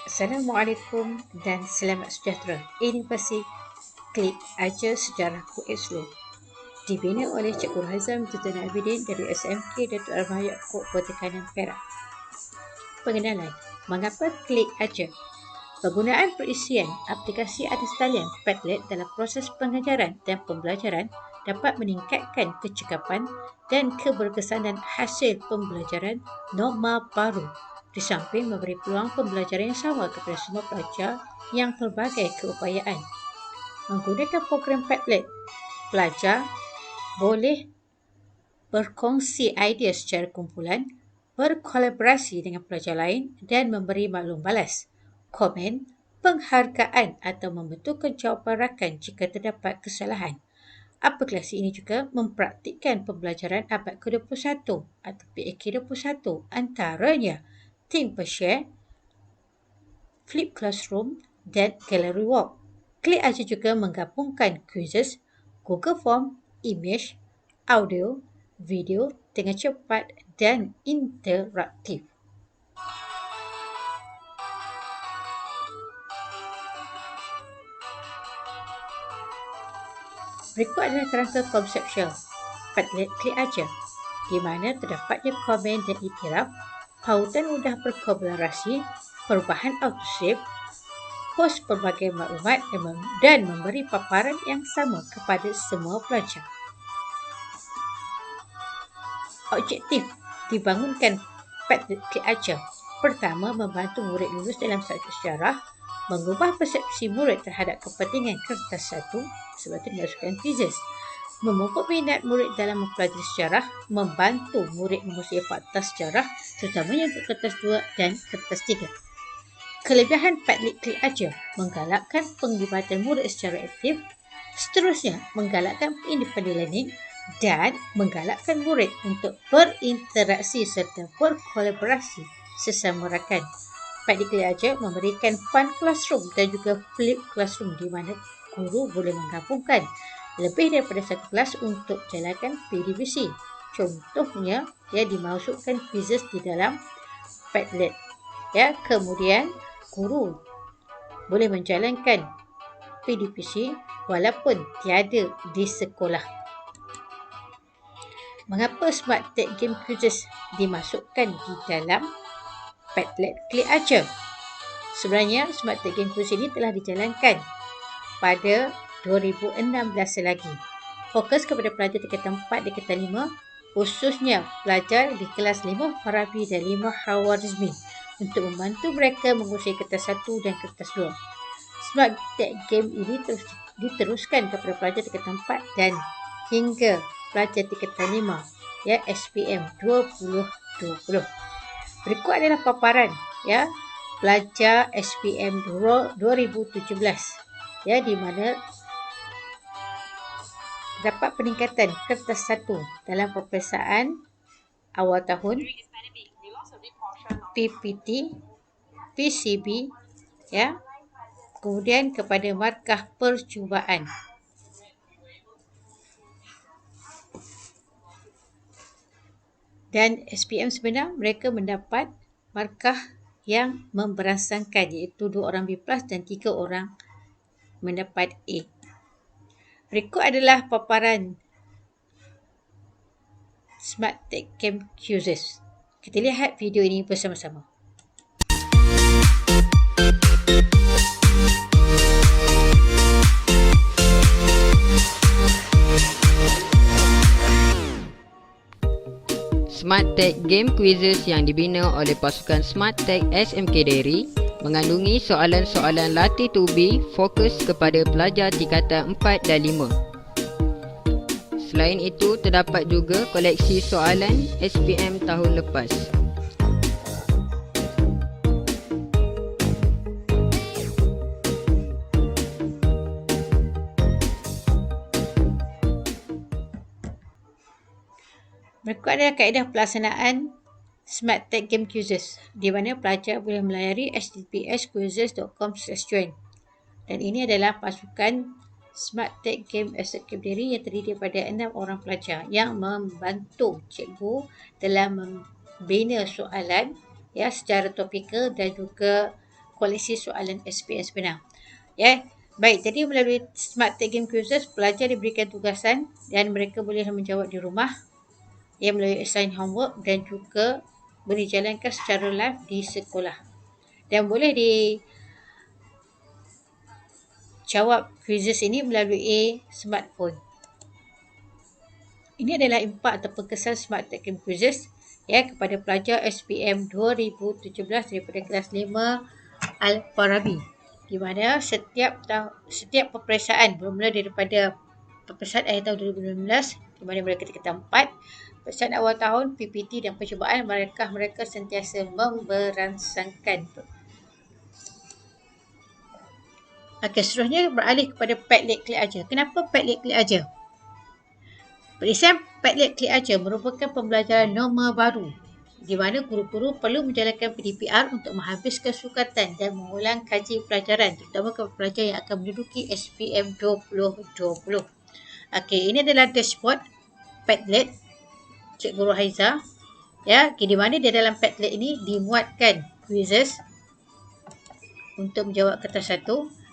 Assalamualaikum dan selamat sejahtera. Ini pasti klik aja sejarahku Slow. Dibina oleh Cikgu Hazam Tuan Abidin dari SMK Datuk Armah Yaakob Pertekanan Perak. Pengenalan, mengapa klik aja? Penggunaan perisian aplikasi atas talian Padlet dalam proses pengajaran dan pembelajaran dapat meningkatkan kecekapan dan keberkesanan hasil pembelajaran norma baru, di samping memberi peluang pembelajaran yang sama kepada semua pelajar yang pelbagai keupayaan. Menggunakan program Padlet, pelajar boleh berkongsi idea secara kumpulan, berkolaborasi dengan pelajar lain dan memberi maklum balas, komen, penghargaan atau membentukkan jawapan rakan jika terdapat kesalahan. Aplikasi ini juga mempraktikkan pembelajaran abad ke-21 atau PAK21, antaranya ThinkPerShare, Flip Classroom dan Gallery Walk. Klik aja juga menggabungkan quizzes, Google Form, image, audio, video dengan cepat dan interaktif. Berikut adalah kerangka konseptual Padlet klik aja, di mana terdapatnya komen dan iktiraf, pautan mudah berkolaborasi, perubahan autosave, hos pelbagai maklumat dan memberi paparan yang sama kepada semua pelajar. Objektif dibangunkan Padlet klik aja. Pertama, membantu murid lulus dalam subjek sejarah, mengubah persepsi murid terhadap kepentingan kertas satu sebab itu dimasukkan quizzes, memupuk minat murid dalam mempelajari sejarah, membantu murid menguasai fakta sejarah terutamanya untuk kertas 2 dan kertas 3. Kelebihan Padlet klik aja, menggalakkan penglibatan murid secara aktif, seterusnya menggalakkan independent learning dan menggalakkan murid untuk berinteraksi serta berkolaborasi sesama rakan. Padlet klik aja memberikan fun classroom dan juga flip classroom di mana guru boleh menggabungkan lebih daripada satu kelas untuk jalankan PDVC. Contohnya, dimasukkan quizzes di dalam Padlet. Kemudian guru boleh menjalankan PDVC walaupun tiada di sekolah. Mengapa Smart Tech Game Quizzes dimasukkan di dalam Padlet klik aja? Sebenarnya Smart Tech Game Quiz ini telah dijalankan pada 2016 lagi. Fokus kepada pelajar tingkatan 4 dan tingkatan 5, khususnya pelajar di kelas 5 Farabi dan 5 Khawarizmi untuk membantu mereka menguasai kertas 1 dan kertas 2. Smart Tech Game ini diteruskan kepada pelajar tingkatan 4 dan hingga pelajar tingkatan 5, SPM 2020. Berikut adalah paparan pelajar SPM 2017 di mana terdapat peningkatan kertas 1 dalam peperiksaan awal tahun, PPT, PCB, kemudian kepada markah percubaan. Dan SPM sebenar mereka mendapat markah yang memberansangkan, iaitu 2 orang B+ dan 3 orang mendapat A. Berikut adalah paparan Smart Tech Game Quizzes. Kita lihat video ini bersama-sama. Smart Tech Game Quizzes yang dibina oleh pasukan Smart Tech SMK Dairy mengandungi soalan-soalan latih tubi fokus kepada pelajar tingkatan 4 dan 5. Selain itu, terdapat juga koleksi soalan SPM tahun lepas. Berikut adalah kaedah pelaksanaan Smart Tech Game Quizzes, di mana pelajar boleh melayari https://quizzes.com/join. Dan ini adalah pasukan Smart Tech Game SMK Dairy yang terdiri daripada 6 orang pelajar yang membantu cikgu dalam membina soalan secara topikal dan juga koleksi soalan SPM sebenar. Ya, baik. Jadi melalui Smart Tag Game Quizzes, pelajar diberikan tugasan dan mereka boleh menjawab di rumah melalui assign homework dan juga boleh dijalankan secara live di sekolah. Dan boleh dijawab quizzes ini melalui smartphone. Ini adalah impak atau kesan Smart Tag Game Quizzes kepada pelajar SPM 2017 daripada kelas 5 Al-Farabi, di mana setiap peperiksaan bermula daripada peperiksaan akhir tahun 2019, di mana mereka tingkatan 4, peperiksaan awal tahun, PPT dan percubaan, mereka sentiasa memberansangkan. Okey, seterusnya beralih kepada Padlet Klik Ajar. Kenapa Padlet Klik Ajar? Peperiksaan Padlet Klik Ajar merupakan pembelajaran norma baru di mana guru-guru perlu menjalankan PDPR untuk menghabiskan sukatan dan mengulang kaji pelajaran, terutama kepada pelajar yang akan menduduki SPM 2020. Okey, ini adalah dashboard Padlet Cikgu Rohaiza. Di mana di dalam Padlet ini dimuatkan quizzes untuk menjawab kertas 1.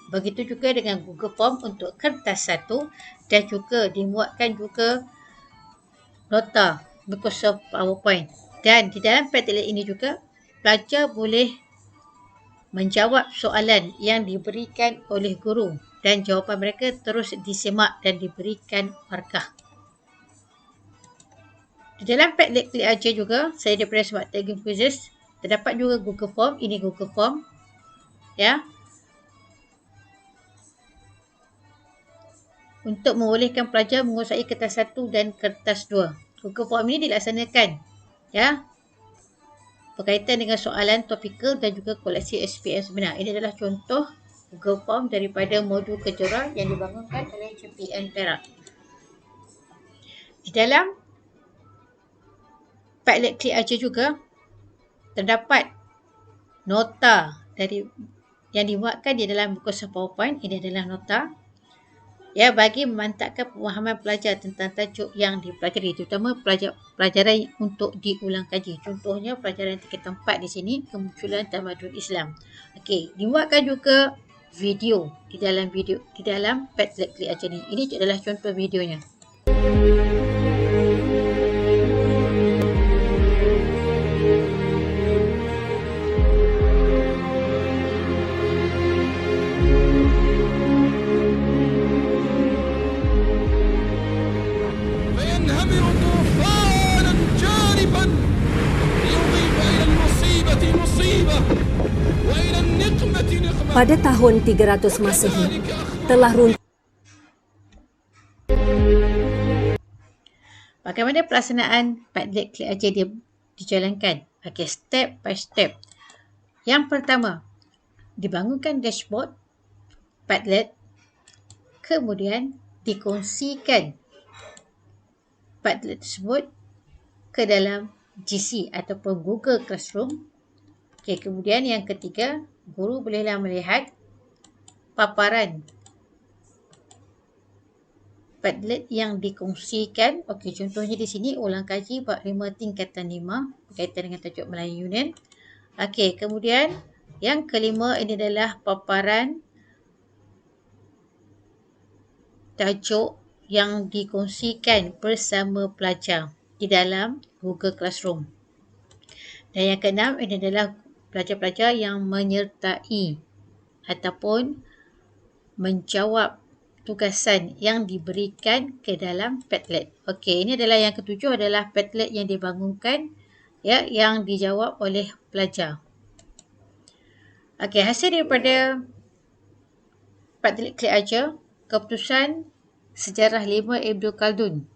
Begitu juga dengan Google Form untuk kertas 1 dan juga dimuatkan juga nota Microsoft PowerPoint. Dan di dalam Padlet ini juga pelajar boleh menjawab soalan yang diberikan oleh guru dan jawapan mereka terus disemak dan diberikan markah. Di dalam Padlet Klik Ajar juga, saya daripada Smart Tag Game Quizzes, terdapat juga Google Form. Ini Google Form. Untuk membolehkan pelajar menguasai kertas 1 dan kertas 2. Google Form ini dilaksanakan berkaitan dengan soalan topikal dan juga koleksi SPM sebenar. Ini adalah contoh Google Form daripada modul kejuaraan yang dibangunkan oleh JPN Perak. Di dalam Padlet Klik Ajar juga terdapat nota yang dimuatkan di dalam Microsoft PowerPoint. Ini adalah nota bagi memantapkan pemahaman pelajar tentang tajuk yang dipelajari, terutama pelajaran untuk diulang kaji. Contohnya pelajaran tingkatan 4 di sini, kemunculan tamadun Islam. Okey, dimuatkan juga video di dalam Padlet Klik Ajar ni. Ini adalah contoh videonya. Pada tahun 300 Masehi, telah runtuh. Bagaimana pelaksanaan Padlet Klik Ajar dijalankan? Okey, step by step. Yang pertama, dibangunkan dashboard Padlet, kemudian dikongsikan Padlet tersebut ke dalam GC ataupun Google Classroom. Okey, kemudian yang ketiga, guru bolehlah melihat paparan Padlet yang dikongsikan. Okey, contohnya di sini ulang kaji bab 5 tingkatan 5 berkaitan dengan tajuk Melayu Union. Okey, kemudian yang kelima ini adalah paparan tajuk yang dikongsikan bersama pelajar di dalam Google Classroom. Dan yang keenam ini adalah pelajar-pelajar yang menyertai ataupun menjawab tugasan yang diberikan ke dalam Padlet. Okey, ini adalah yang ketujuh, adalah Padlet yang dibangunkan yang dijawab oleh pelajar. Okey, hasil daripada Padlet Klik Ajar, keputusan sejarah 5 Ibnu Khaldun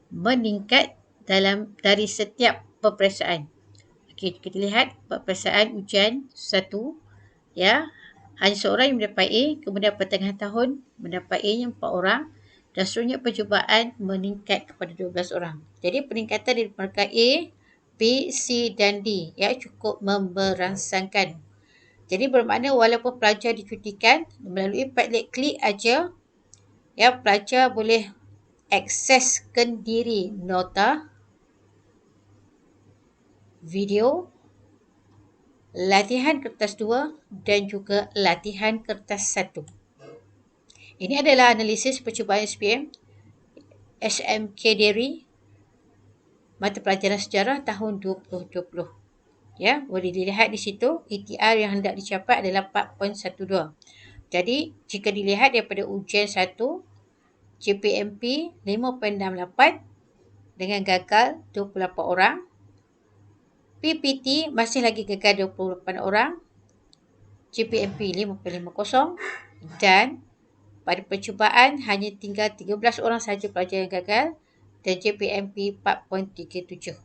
meningkat dari setiap peperiksaan. Okey, kita lihat peperiksaan ujian 1, hanya seorang yang mendapat A, kemudian pertengahan tahun mendapat A-nya 4 orang dan seterusnya percubaan meningkat kepada 12 orang. Jadi peningkatan di markah A, B, C dan D cukup memberansangkan. Jadi bermakna walaupun pelajar dicutikan, melalui Padlet Klik Ajar, pelajar boleh akseskan diri nota, video, latihan kertas 2 dan juga latihan kertas 1. Ini adalah analisis percubaan SPM SMK Dairy mata pelajaran sejarah tahun 2020. Ya, boleh dilihat di situ ETR yang hendak dicapai adalah 4.12. Jadi, jika dilihat daripada ujian 1, GPMP 5.68 dengan gagal 28 orang. PPT masih lagi gagal 28 orang. GPMP 5.50 dan pada percubaan hanya tinggal 13 orang sahaja pelajar yang gagal dan GPMP 4.37.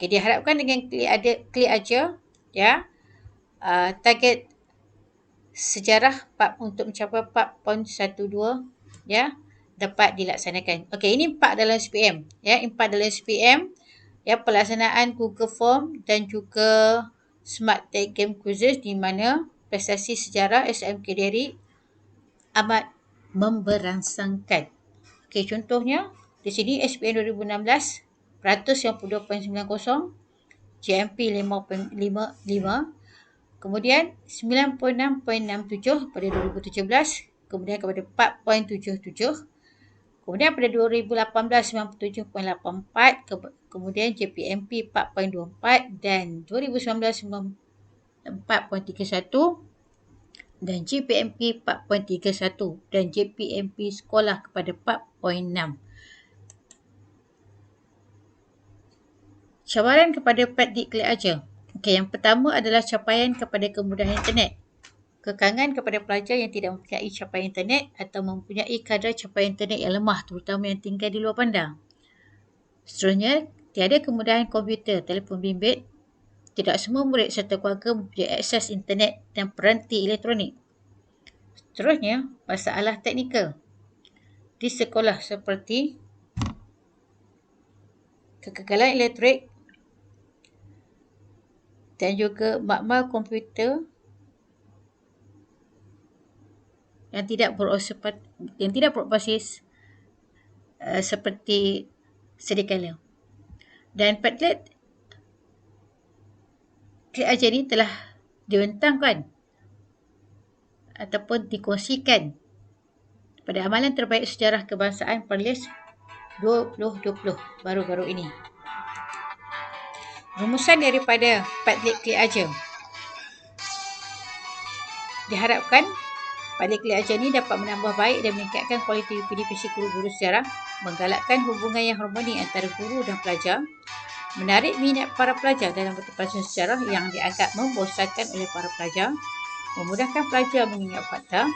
Okay, diharapkan dengan klik aja ya, target sejarah untuk mencapai 4.12 ya dapat dilaksanakan. Okey, ini 4 dalam SPM ya, 4 dalam SPM ya, pelaksanaan Google Form dan juga Smart Tech Game Quizzes di mana prestasi sejarah SMK Dairy amat memberangsangkan. Okey, contohnya di sini SPM 2016 152.90, GMP 5.55, kemudian 96.67 pada 2017, kemudian kepada 4.77, kemudian pada 2018 97.84, kemudian JPMP 4.24 dan 2019 4.31 dan JPMP 4.31 dan JPMP sekolah kepada 4.6. Cabaran kepada Pradik Klik Aja. Okey, yang pertama adalah capaian kepada kemudahan internet. Kekangan kepada pelajar yang tidak mempunyai capaian internet atau mempunyai kadar capaian internet yang lemah, terutama yang tinggal di luar bandar. Seterusnya, tiada kemudahan komputer, telefon bimbit. Tidak semua murid serta keluarga mempunyai akses internet dan peranti elektronik. Seterusnya, masalah teknikal di sekolah seperti kegagalan elektrik dan juga makmal komputer yang tidak beroperasi seperti sedia kala. Dan Padlet Klik Aja ini telah dibentangkan ataupun dikongsikan pada amalan terbaik sejarah kebangsaan Perlis 2020 baru-baru ini. Rumusan daripada Padlet Klik Aja. Diharapkan Padlet Klik Aja ini dapat menambah baik dan meningkatkan kualiti UPD-PC guru-guru sejarah, menggalakkan hubungan yang harmoni antara guru dan pelajar, menarik minat para pelajar dalam bentuk pelajaran sejarah yang dianggap membosankan oleh para pelajar, memudahkan pelajar mengingat fakta,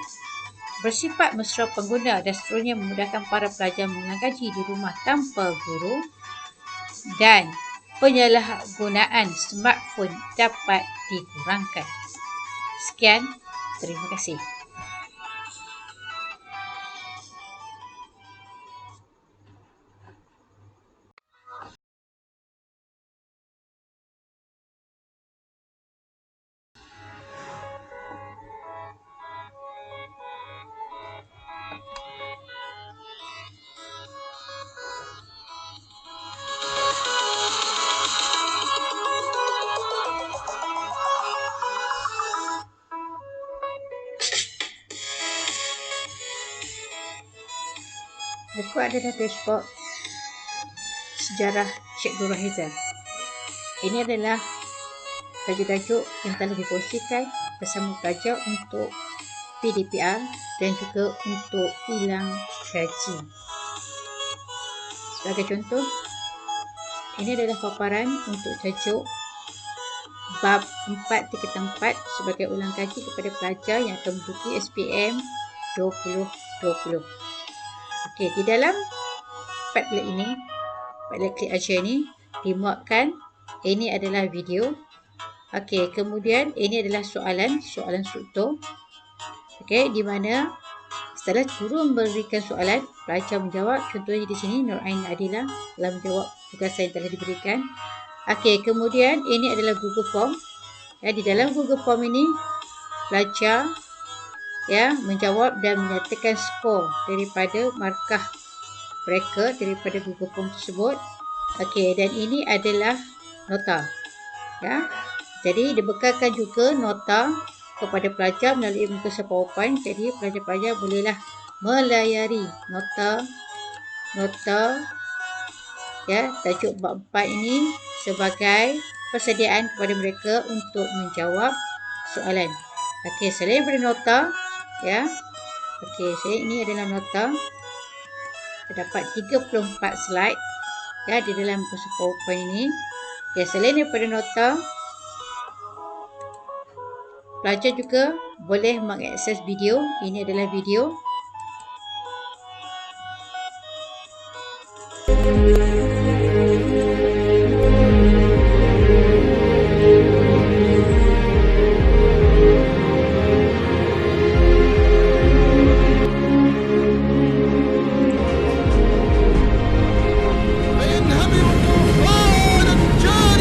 bersifat mesra pengguna dan seterusnya memudahkan para pelajar mengulang kaji di rumah tanpa guru, dan penyalahgunaan smartphone dapat dikurangkan. Sekian, terima kasih. Berikut adalah dashboard sejarah Cikgu Rahizal. Ini adalah tajuk-tajuk yang telah dikongsikan bersama pelajar untuk PDPR dan juga untuk ulang kaji. Sebagai contoh, ini adalah paparan untuk tajuk bab 4.4 sebagai ulang kaji kepada pelajar yang akan menduduki SPM 2020. Okey, di dalam Padlet ini, Padlet Klik Aja ini dimuatkan, ini adalah video. Okey, kemudian ini adalah soalan struktur. Okey, di mana setelah guru memberikan soalan, pelajar menjawab. Contohnya di sini Nur Ain Adila telah menjawab tugasan yang telah diberikan. Okey, kemudian ini adalah Google Form. Ya, di dalam Google Form ini pelajar menjawab dan menyatakan skor daripada markah mereka daripada Google Form tersebut. Okey, dan ini adalah nota. Ya. Jadi dibekalkan juga nota kepada pelajar melalui muka surat PowerPoint. Jadi pelajar-pelajar bolehlah melayari nota ya tajuk bab 4 ini sebagai persediaan kepada mereka untuk menjawab soalan. Okey, selain daripada nota ya. Okey, ini adalah nota. Terdapat 34 slide ya di dalam muka surat PowerPoint ini. Ya, selain daripada nota, pelajar juga boleh mengakses video. Ini adalah video.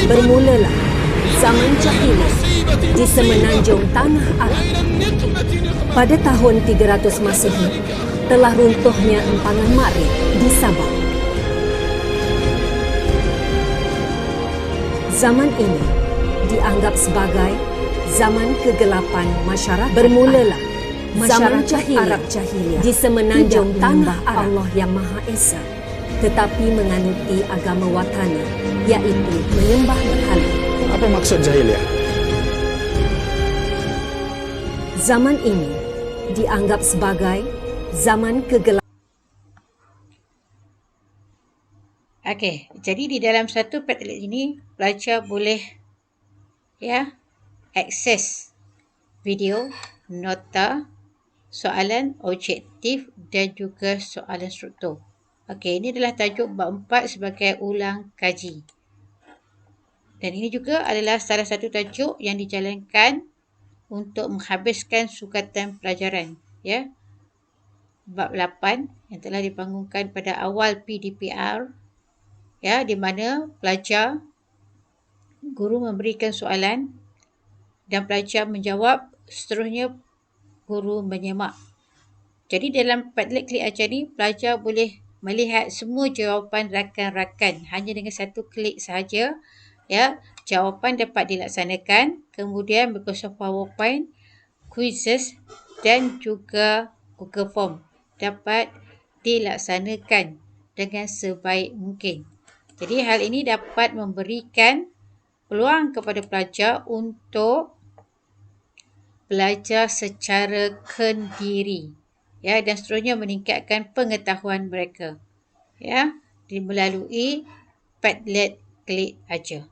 Bermulalah zaman jahiliyah di semenanjung tanah Arab. Pada tahun 300 Masehi, telah runtuhnya empangan Marib di Sabah. Zaman ini dianggap sebagai zaman kegelapan masyarakat. Bermulalah zaman Arab jahiliyah di semenanjung tanah Allah yang Maha Esa, tetapi menganuti agama watani, iaitu menyembah berhala. Apa maksud jahiliyah? Zaman ini dianggap sebagai zaman kegelapan. Okey, jadi di dalam satu Padlet ini pelajar boleh ya akses video, nota, soalan objektif dan juga soalan struktur. Okey, ini adalah tajuk bab 4 sebagai ulang kaji. Dan ini juga adalah salah satu tajuk yang dijalankan untuk menghabiskan sukatan pelajaran, ya. Bab 8 yang telah dibangunkan pada awal PDPR, ya, di mana pelajar, guru memberikan soalan dan pelajar menjawab, seterusnya guru menyemak. Jadi dalam Padlet Klik Ajar ni, pelajar boleh melihat semua jawapan rakan-rakan hanya dengan satu klik sahaja. Ya, jawapan dapat dilaksanakan, kemudian Microsoft PowerPoint, quizzes dan juga Google Form dapat dilaksanakan dengan sebaik mungkin. Jadi hal ini dapat memberikan peluang kepada pelajar untuk belajar secara kendiri, ya, dan seterusnya meningkatkan pengetahuan mereka, ya, melalui Padlet Klik Ajar.